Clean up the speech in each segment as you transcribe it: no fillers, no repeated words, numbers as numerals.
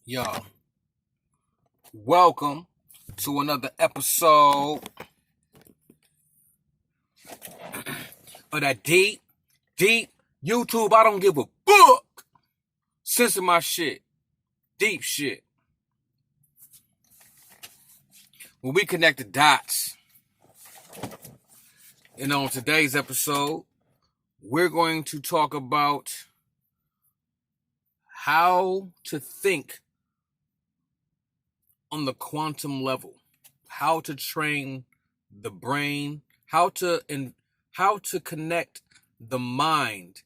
Y'all, welcome to another episode of that deep YouTube. I don't give a fuck. Censor my shit. Deep shit. When we connect the dots. And on today's episode, we're going to talk about how to think on the quantum level, how to train the brain, how to connect the mind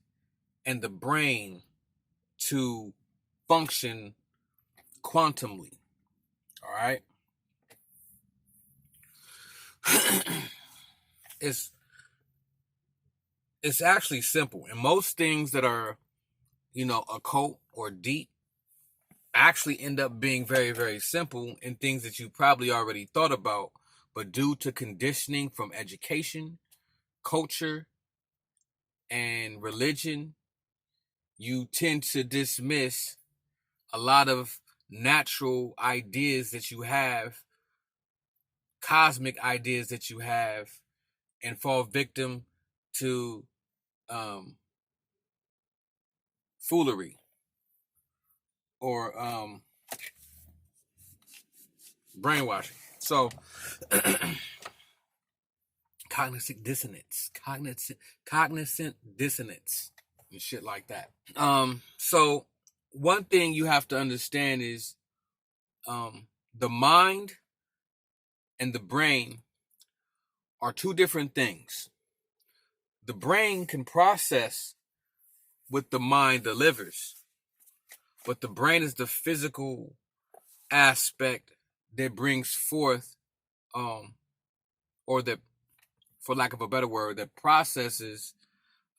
and the brain to function quantumly. All right. It's actually simple. And most things that are, occult or deep actually end up being very, very simple and things that you probably already thought about, but due to conditioning from education, culture, and religion, you tend to dismiss a lot of natural ideas that you have, cosmic ideas that you have, and fall victim to foolery or brainwashing. So cognizant dissonance and shit like that. So one thing you have to understand is the mind and the brain are two different things. The brain can process what the mind delivers, but the brain is the physical aspect that brings forth or that, for lack of a better word, that processes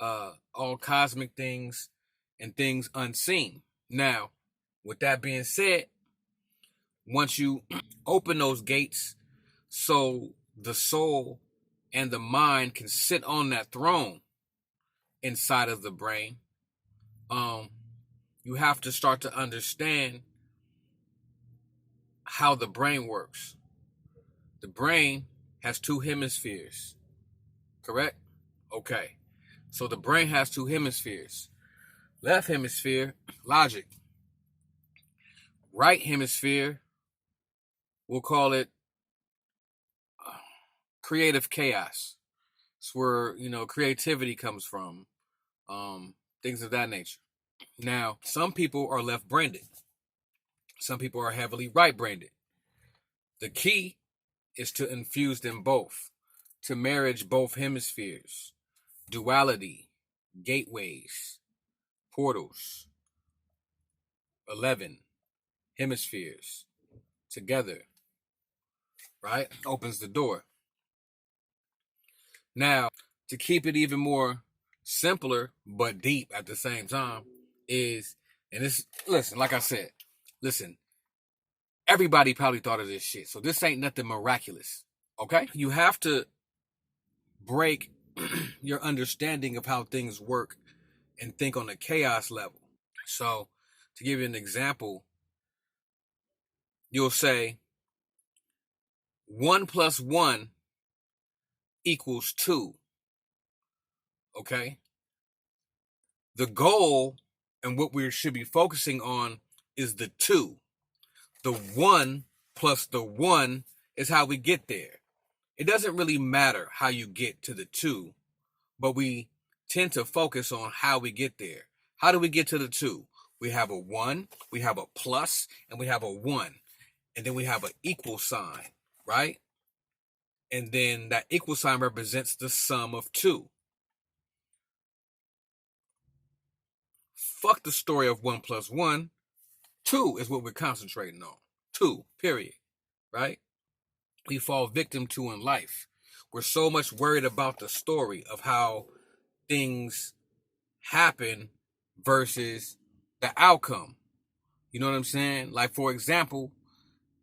all cosmic things and things unseen. Now, with that being said, once you open those gates so the soul and the mind can sit on that throne inside of the brain, you have to start to understand how the brain works. The brain has two hemispheres, correct? Okay. So the brain has two hemispheres. Left hemisphere, logic. Right hemisphere, we'll call it creative chaos. It's where, creativity comes from. Things of that nature. Now, some people are left-brained. Some people are heavily right-brained. The key is to infuse them both, to marriage both hemispheres, duality, gateways, portals, 11 hemispheres together, right? Opens the door. Now, to keep it even more simpler but deep at the same time is, and this, listen, like I said, everybody probably thought of this shit. So this ain't nothing miraculous, okay? You have to break your understanding of how things work and think on a chaos level. So to give you an example, you'll say 1 + 1 = 2. Okay? The goal and what we should be focusing on is the 2. The 1 plus the 1 is how we get there. It doesn't really matter how you get to the 2, but we tend to focus on how we get there. How do we get to the 2? We have a 1, we have a plus, and we have a 1. And then we have an equal sign, right? And then that equal sign represents the sum of 2. Fuck the story of 1 + 1. 2 is what we're concentrating on. 2, period. Right? We fall victim to in life. We're so much worried about the story of how things happen versus the outcome. You know what I'm saying? Like, for example,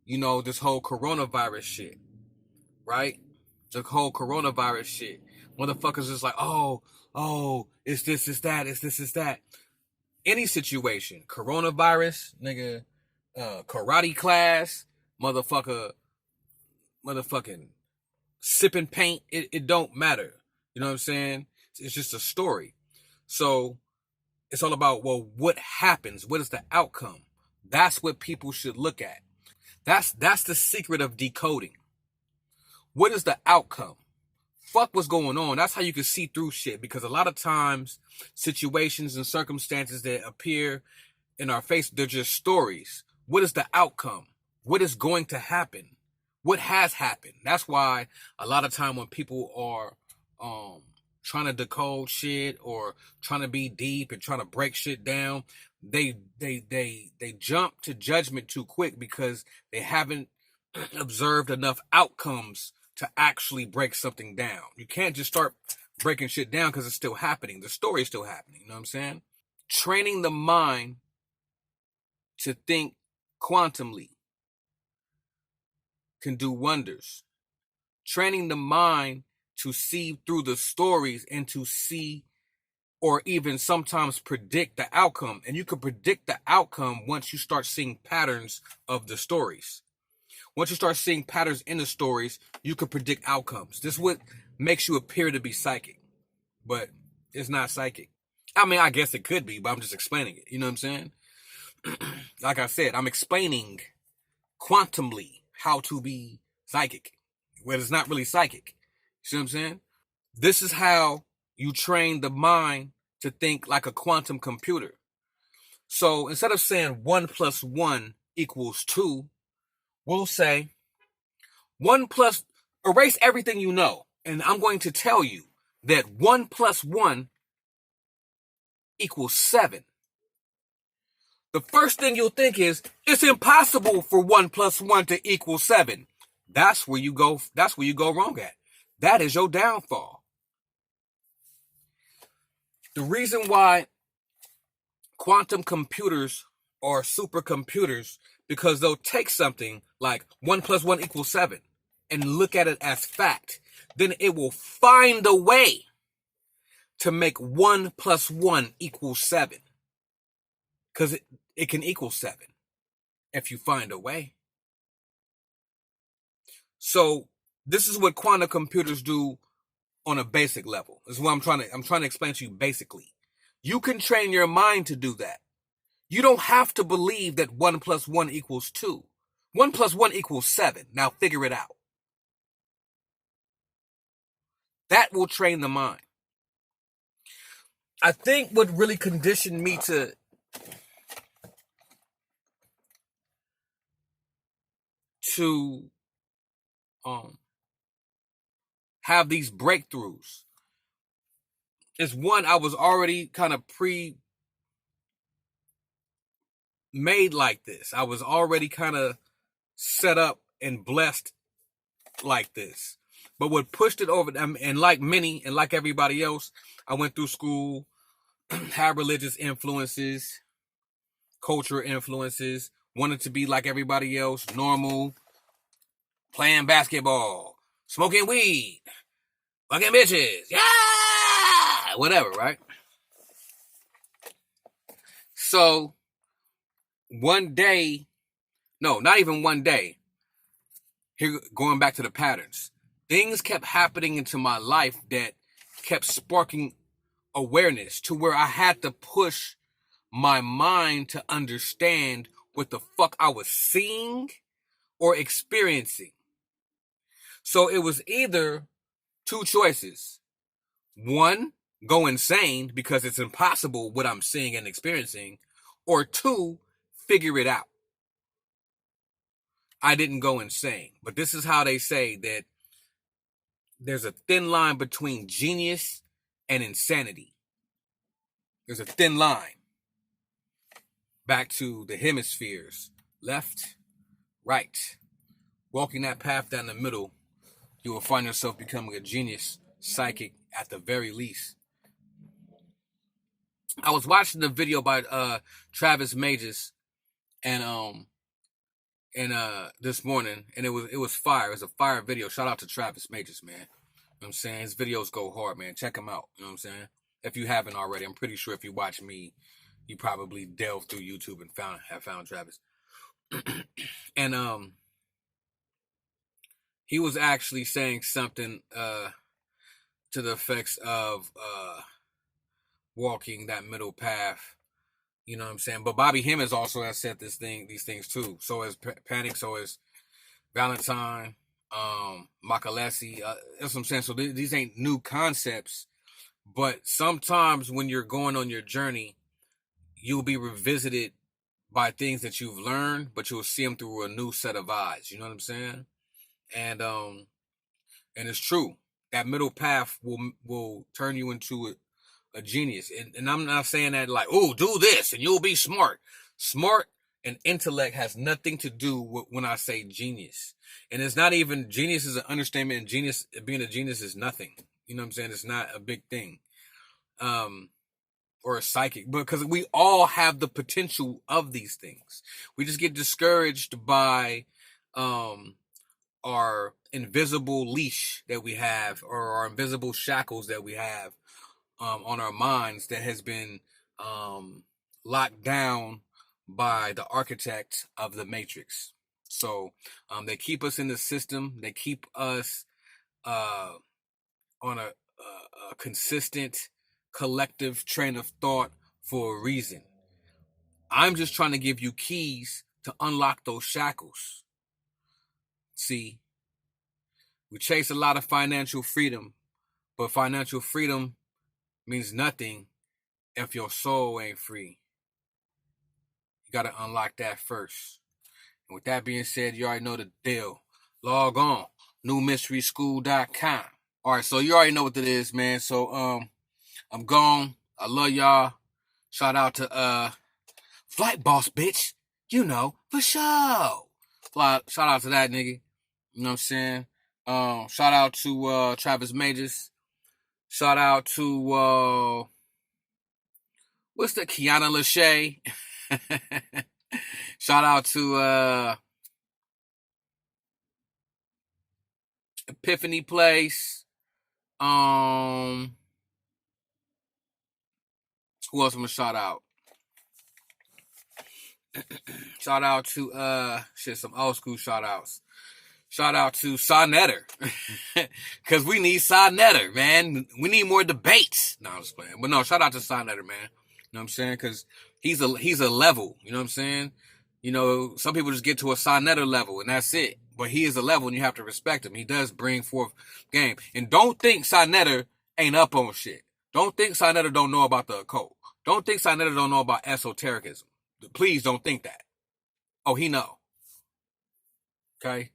this whole coronavirus shit, right? The whole coronavirus shit. Motherfuckers is like, oh, it's this, it's that, it's this, it's that. Any situation, coronavirus, nigga, karate class, motherfucking sipping paint. It don't matter. You know what I'm saying? It's just a story. So it's all about, well, what happens? What is the outcome? That's what people should look at. That's the secret of decoding. What is the outcome? Fuck what's going on. That's how you can see through shit, because a lot of times situations and circumstances that appear in our face, they're just stories. What is the outcome? What is going to happen? What has happened? That's why a lot of time when people are trying to decode shit or trying to be deep and trying to break shit down, they jump to judgment too quick because they haven't observed enough outcomes to actually break something down. You can't just start breaking shit down because it's still happening. The story is still happening. You know what I'm saying? Training the mind to think quantumly can do wonders. Training the mind to see through the stories and to see or even sometimes predict the outcome. And you can predict the outcome once you start seeing patterns of the stories. Once you start seeing patterns in the stories, you can predict outcomes. This is what makes you appear to be psychic, but it's not psychic. I mean, I guess it could be, but I'm just explaining it. You know what I'm saying? Like I said, I'm explaining quantumly how to be psychic, where it's not really psychic. You see what I'm saying? This is how you train the mind to think like a quantum computer. So instead of saying 1 + 1 = 2, we'll say 1 plus, erase everything you know. And I'm going to tell you that 1 + 1 = 7. The first thing you'll think is, it's impossible for 1 + 1 to equal 7. That's where you go wrong at. That is your downfall. The reason why quantum computers are supercomputers, because they'll take something like 1 + 1 = 7 and look at it as fact. Then it will find a way to make 1 + 1 = 7. Because it can equal 7 if you find a way. So this is what quantum computers do on a basic level. This is what I'm trying to explain to you basically. You can train your mind to do that. You don't have to believe that 1 + 1 = 2. 1 + 1 = 7. Now figure it out. That will train the mind. I think what really conditioned me to have these breakthroughs is, one, I was already kind of made like this. I was already kind of set up and blessed like this. But what pushed it over, and like many, and like everybody else, I went through school, had religious influences, cultural influences, wanted to be like everybody else, normal, playing basketball, smoking weed, fucking bitches, yeah, whatever, right? So one day, no, not even one day, here, going back to the patterns, things kept happening into my life that kept sparking awareness to where I had to push my mind to understand what the fuck I was seeing or experiencing. So it was either two choices. One, go insane because it's impossible what I'm seeing and experiencing. Or two, figure it out. I didn't go insane. But this is how they say that there's a thin line between genius and insanity. There's a thin line. Back to the hemispheres. Left, right. Walking that path down the middle, you will find yourself becoming a genius, psychic at the very least. I was watching the video by Travis Mages and this morning, and it was fire. It was a fire video. Shout out to Travis Mages, man. You know what I'm saying? His videos go hard, man. Check him out. You know what I'm saying? If you haven't already, I'm pretty sure if you watch me, you probably delved through YouTube and have found Travis. And he was actually saying something to the effects of walking that middle path. You know what I'm saying? But Bobby Hemmings also has said these things too. So has Panic. So has Valentine, Makalesi. That's what I'm saying. So these ain't new concepts. But sometimes when you're going on your journey, you'll be revisited by things that you've learned, but you'll see them through a new set of eyes. You know what I'm saying? And it's true. That middle path will turn you into a genius. And I'm not saying that like, oh, do this and you'll be smart. Smart and intellect has nothing to do with when I say genius. And it's not even, genius is an understatement, and genius, being a genius is nothing. You know what I'm saying? It's not a big thing. Or a psychic, because we all have the potential of these things. We just get discouraged by our invisible leash that we have, or our invisible shackles that we have on our minds that has been locked down by the architect of the matrix. So they keep us in the system. They keep us on a consistent collective train of thought for a reason. I'm just trying to give you keys to unlock those shackles. See, we chase a lot of financial freedom, but financial freedom means nothing if your soul ain't free. You got to unlock that first. And with that being said, you already know the deal. Log on, newmysteryschool.com. All right, so you already know what it is, man. So I'm gone. I love y'all. Shout out to Flight Boss, bitch. You know, for sure. Shout out to that nigga. You know what I'm saying? Shout out to Travis Majors. Shout out to what's the Kiana Lachey. Shout out to Epiphany Place. Who else I'm gonna shout out? Shout out to some old school shout outs. Shout out to Sonetter. Cause we need Sonetter, man. We need more debates. No, I'm just playing. But no, shout out to Sonetter, man. You know what I'm saying? Cause he's a level, you know what I'm saying? You know, some people just get to a Sonetter level and that's it. But he is a level and you have to respect him. He does bring forth game. And don't think Sonetter ain't up on shit. Don't think Sonetter don't know about the occult. Don't think Sonetter don't know about esotericism. Please don't think that. Oh, he know. Okay?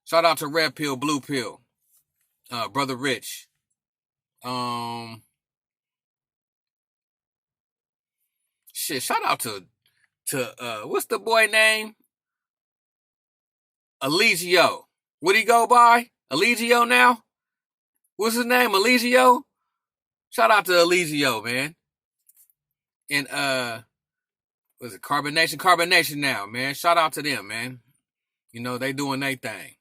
Shout out to Red Pill, Blue Pill. Brother Rich. Shout out to what's the boy name? Eligio. What he go by? Eligio now? What's his name? Eligio? Shout out to Eligio, man. And was it Carbonation? Carbonation now, man. Shout out to them, man. You know, they doing their thing.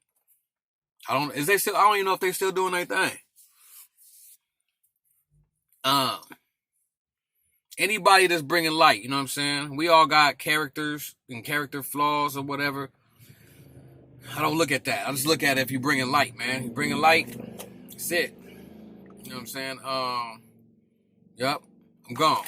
I don't even know if they still doing their thing. Anybody that's bringing light, you know what I'm saying? We all got characters and character flaws or whatever. I don't look at that. I just look at it if you're bringing light, man. You bringing light, that's it. You know what I'm saying? Yep, I'm gone.